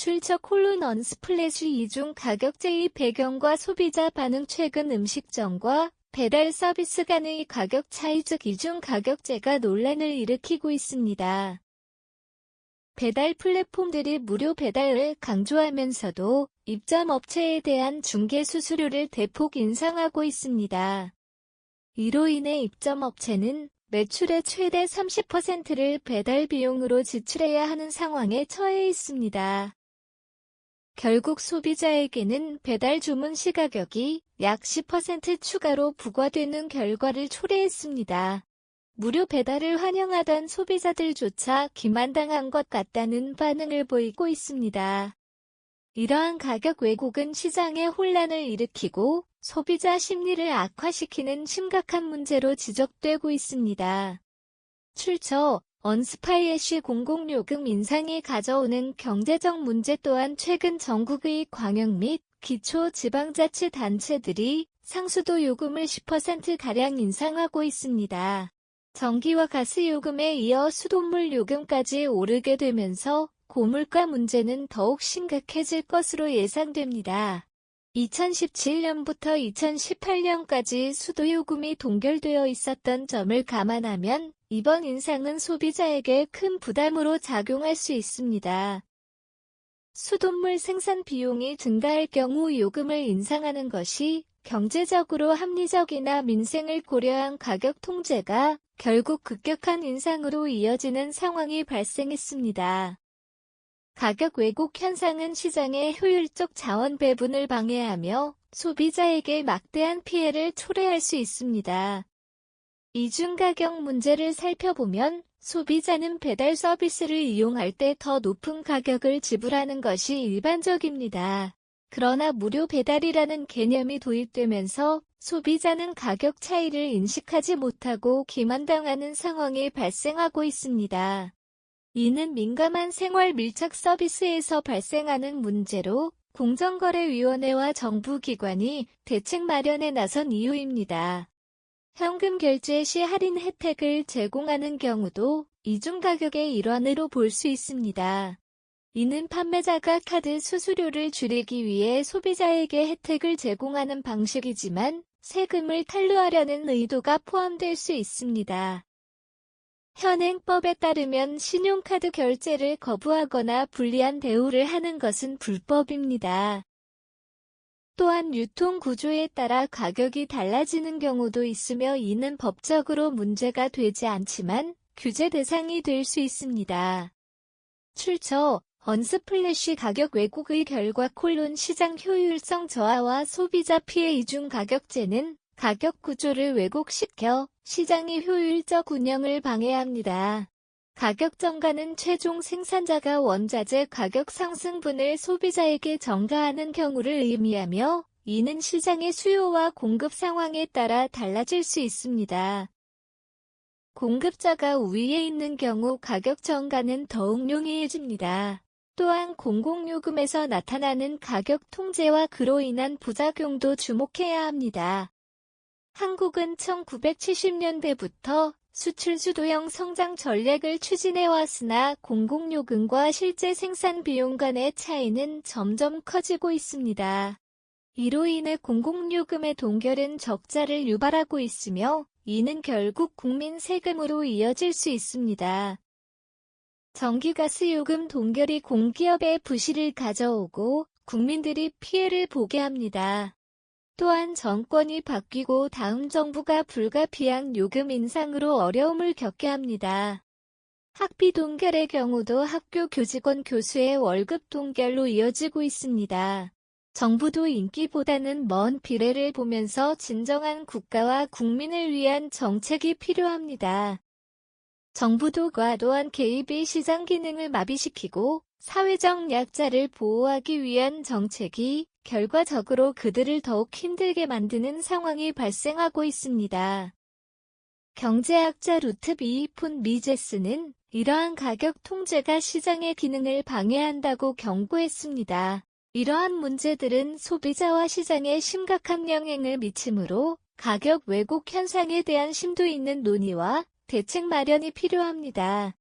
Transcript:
출처 언스플래시 이중 가격제의 배경과 소비자 반응. 최근 음식점과 배달 서비스 간의 가격 차이 즉 이중 가격제가 논란을 일으키고 있습니다. 배달 플랫폼들이 무료 배달을 강조하면서도 입점 업체에 대한 중개 수수료를 대폭 인상하고 있습니다. 이로 인해 입점 업체는 매출의 최대 30%를 배달 비용으로 지출해야 하는 상황에 처해 있습니다. 결국 소비자에게는 배달 주문 시 가격이 약 10% 추가로 부과되는 결과를 초래했습니다. 무료 배달을 환영하던 소비자들조차 기만당한 것 같다는 반응을 보이고 있습니다. 이러한 가격 왜곡은 시장에 혼란을 일으키고 소비자 심리를 악화시키는 심각한 문제로 지적되고 있습니다. 출처 언스플래시 공공요금 인상이 가져오는 경제적 문제 또한 최근 전국의 광역 및 기초지방자치단체들이 상수도 요금을 10%가량 인상하고 있습니다. 전기와 가스 요금에 이어 수돗물 요금까지 오르게 되면서 고물가 문제는 더욱 심각해질 것으로 예상됩니다. 2017년부터 2018년까지 수도요금이 동결되어 있었던 점을 감안하면 이번 인상은 소비자에게 큰 부담으로 작용할 수 있습니다. 수돗물 생산 비용이 증가할 경우 요금을 인상하는 것이 경제적으로 합리적이나 민생을 고려한 가격 통제가 결국 급격한 인상으로 이어지는 상황이 발생했습니다. 가격 왜곡 현상은 시장의 효율적 자원 배분을 방해하며 소비자에게 막대한 피해를 초래할 수 있습니다. 이중 가격 문제를 살펴보면 소비자는 배달 서비스를 이용할 때 더 높은 가격을 지불하는 것이 일반적입니다. 그러나 무료 배달이라는 개념이 도입되면서 소비자는 가격 차이를 인식하지 못하고 기만당하는 상황이 발생하고 있습니다. 이는 민감한 생활 밀착 서비스에서 발생하는 문제로 공정거래위원회와 정부기관이 대책 마련에 나선 이유입니다. 현금 결제 시 할인 혜택을 제공하는 경우도 이중 가격의 일환으로 볼 수 있습니다. 이는 판매자가 카드 수수료를 줄이기 위해 소비자에게 혜택을 제공하는 방식이지만 세금을 탈루하려는 의도가 포함될 수 있습니다. 현행법에 따르면 신용카드 결제를 거부하거나 불리한 대우를 하는 것은 불법입니다. 또한 유통 구조에 따라 가격이 달라지는 경우도 있으며 이는 법적으로 문제가 되지 않지만 규제 대상이 될 수 있습니다. 출처 언스플래시 가격 왜곡의 결과 시장 효율성 저하와 소비자 피해 이중 가격제는 가격 구조를 왜곡시켜 시장의 효율적 운영을 방해합니다. 가격 정가는 최종 생산자가 원자재 가격 상승분을 소비자에게 전가하는 경우를 의미하며 이는 시장의 수요와 공급 상황에 따라 달라질 수 있습니다. 공급자가 우위에 있는 경우 가격 정가는 더욱 용이해집니다. 또한 공공요금에서 나타나는 가격 통제와 그로 인한 부작용도 주목해야 합니다. 한국은 1970년대부터 수출 주도형 성장 전략을 추진해왔으나 공공요금과 실제 생산 비용 간의 차이는 점점 커지고 있습니다. 이로 인해 공공요금의 동결은 적자를 유발하고 있으며 이는 결국 국민 세금으로 이어질 수 있습니다. 전기가스 요금 동결이 공기업의 부실을 가져오고 국민들이 피해를 보게 합니다. 또한 정권이 바뀌고 다음 정부가 불가피한 요금 인상으로 어려움을 겪게 합니다. 학비 동결의 경우도 학교 교직원 교수의 월급 동결로 이어지고 있습니다. 정부도 인기보다는 먼 미래를 보면서 진정한 국가와 국민을 위한 정책이 필요합니다. 정부도 과도한 개입이 시장 기능을 마비시키고 사회적 약자를 보호하기 위한 정책이 결과적으로 그들을 더욱 힘들게 만드는 상황이 발생하고 있습니다. 경제학자 루트비 폰 미제스는 이러한 가격 통제가 시장의 기능을 방해한다고 경고했습니다. 이러한 문제들은 소비자와 시장에 심각한 영향을 미치므로 가격 왜곡 현상에 대한 심도 있는 논의와 대책 마련이 필요합니다.